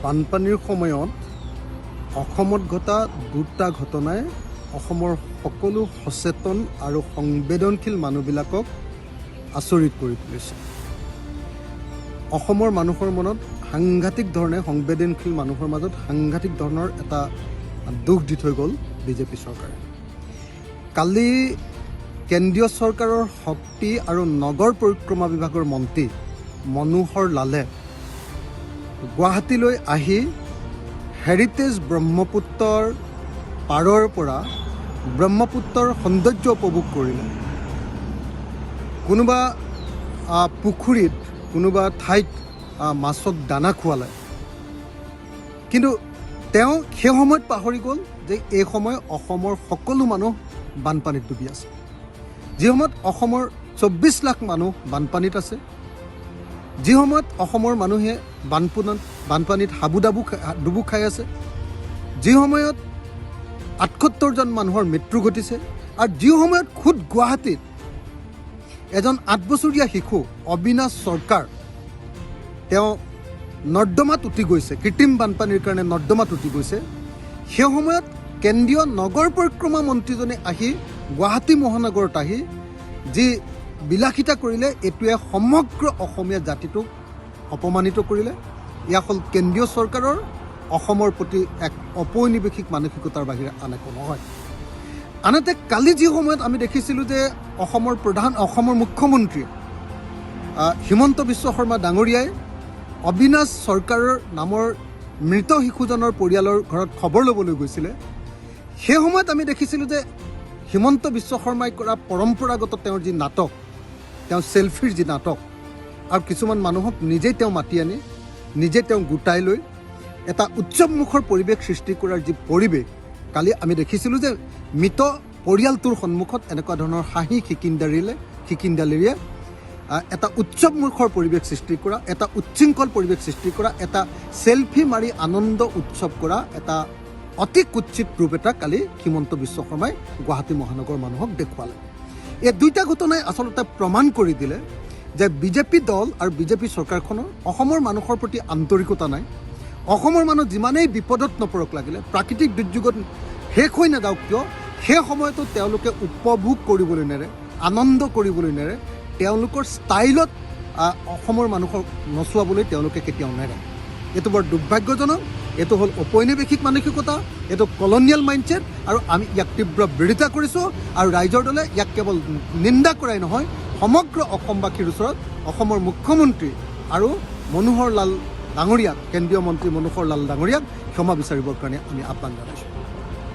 বানপানীৰ সময়ত অসমত ঘটা দুটা ঘটনাই অসমৰ সকলো সচেতন আৰু সংবেদনশীল মানুহবিলাকক আচৰিত কৰি তুলিছে। অসমৰ মানুহৰ মনত সাংঘাতিক ধৰণে সংবেদনশীল মানুহৰ মাজত সাংঘাতিক ধৰণৰ এটা দুখ দি থৈ গ'ল বিজেপি চৰকাৰে। কালি কেন্দ্ৰীয় চৰকাৰৰ শক্তি আৰু নগৰ পৰিক্ৰমা বিভাগৰ মন্ত্ৰী মনোহৰ লালে গুৱাহাটীলৈ আহি হেৰিটেজ ব্ৰহ্মপুত্ৰৰ পাৰৰ পৰা ব্ৰহ্মপুত্ৰৰ সৌন্দৰ্য উপভোগ কৰিলে। কোনোবা পুখুৰীত কোনোবা ঠাইত মাছক দানা খুৱালে, কিন্তু তেওঁ সেই সময়ত পাহৰি গ'ল যে এই সময় অসমৰ সকলো মানুহ বানপানীত ডুবি আছে। যি সময়ত অসমৰ 24 লাখ মানুহ বানপানীত আছে, যি সময়ত অসমৰ মানুহে বানপানীত ডুবু খাই আছে, যি সময়ত 78জন মানুহৰ মৃত্যু ঘটিছে, আৰু যি সময়ত খুদ গুৱাহাটীত এজন 8 বছৰীয়া শিশু অবিনাশ চৰকাৰ তেওঁ নৰ্দমাত উটি গৈছে, কৃত্ৰিম বানপানীৰ কাৰণে নৰ্দমাত উটি গৈছে, সেই সময়ত কেন্দ্ৰীয় নগৰ পৰিক্ৰমা মন্ত্ৰীজনে আহি গুৱাহাটী মহানগৰত আহি যি বিলাসিতা কৰিলে, এইটোৱে সমগ্ৰ অসমীয়া জাতিটোক অপমানিত কৰিলে। এয়া হ'ল কেন্দ্ৰীয় চৰকাৰৰ অসমৰ প্ৰতি এক ঔপনিৱেশিক মানসিকতাৰ বাহিৰে আন একো নহয়। আনহাতে কালি যি সময়ত আমি দেখিছিলোঁ যে অসমৰ মুখ্যমন্ত্ৰী হিমন্ত বিশ্ব শৰ্মা ডাঙৰীয়াই অবিনাশ চৰকাৰৰ নামৰ মৃত শিশুজনৰ পৰিয়ালৰ ঘৰত খবৰ ল'বলৈ গৈছিলে, সেই সময়ত আমি দেখিছিলোঁ যে হিমন্ত বিশ্ব শৰ্মাই কৰা পৰম্পৰাগত তেওঁৰ যি নাটক, তেওঁ চেলফিৰ যি নাটক, আৰু কিছুমান মানুহক নিজেই তেওঁ মাতি আনি নিজে তেওঁ গোটাই লৈ এটা উৎসৱমুখৰ পৰিৱেশ সৃষ্টি কৰাৰ যি পৰিৱেশ কালি আমি দেখিছিলোঁ যে মৃত পৰিয়ালটোৰ সন্মুখত এনেকুৱা ধৰণৰ হাঁহি খিকিন্দালিৰে এটা উৎসৱমুখৰ পৰিৱেশ সৃষ্টি কৰা, এটা উচ্ছৃংখল পৰিৱেশ সৃষ্টি কৰা, এটা চেলফি মাৰি আনন্দ উৎসৱ কৰা এটা অতি কুৎসিত ৰূপ এটা কালি হিমন্ত বিশ্ব শৰ্মাই গুৱাহাটী মহানগৰ মানুহক দেখুৱালে। এই দুইটা ঘটনাই আচলতে প্ৰমাণ কৰি দিলে যে বিজেপি দল আৰু বিজেপি চৰকাৰখনৰ অসমৰ মানুহৰ প্ৰতি আন্তৰিকতা নাই। অসমৰ মানুহ যিমানেই বিপদত নপৰক লাগিলে, প্ৰাকৃতিক দুৰ্যোগত শেষ হৈ নাযাওক কিয়, সেই সময়তো তেওঁলোকে উপভোগ কৰিবলৈ নেৰে, আনন্দ কৰিবলৈ নেৰে, তেওঁলোকৰ ষ্টাইলত অসমৰ মানুহক নচুৱাবলৈ তেওঁলোকে কেতিয়াও নেৰে। এইটো বৰ দুৰ্ভাগ্যজনক। এইটো হ'ল ঔপনিৱেশিক মানসিকতা, এইটো কলনিয়েল মাইণ্ডছেট, আৰু আমি ইয়াক তীব্ৰ বিৰোধিতা কৰিছোঁ। আৰু ৰাইজৰ দলে ইয়াক কেৱল নিন্দা কৰাই নহয়, সমগ্ৰ অসমবাসীৰ ওচৰত অসমৰ মুখ্যমন্ত্ৰী আৰু মনোহৰ লাল ডাঙৰীয়াক, কেন্দ্ৰীয় মন্ত্ৰী মনোহৰ লাল ডাঙৰীয়াক ক্ষমা বিচাৰিবৰ কাৰণে আমি আহ্বান জনাইছোঁ।